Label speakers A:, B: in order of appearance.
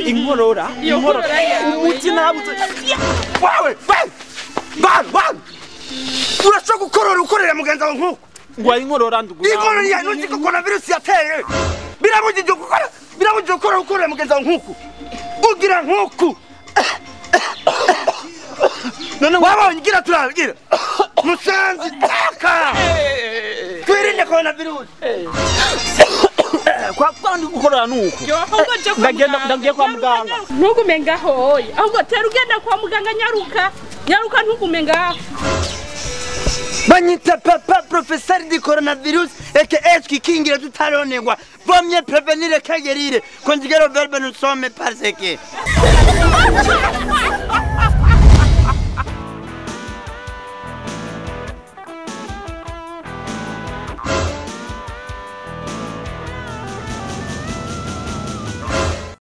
A: inkorora umuti nabuze
B: wawe urashaka gukorora ukorera mugenzi wawe nkuko
A: ngo inkorora ndugura
B: inkorora ya nuzi ko coronavirus yateye birabujije gukora ukorera mugenzi wawe nkuko ugira nkuko none wabonye gira turagira musanzi taka twirinde coronavirus
A: kwa kwandi gukorora nuko ndagiye kwa muganga
C: ntugume ngaho oya ahubwo tera ugenda kwa muganga nyaruka ntugume ngaho
B: banyita papa professeur di coronavirus aka kikingira tutaronegwa vomye prevenire kagerire conjugero verbe non somme parce que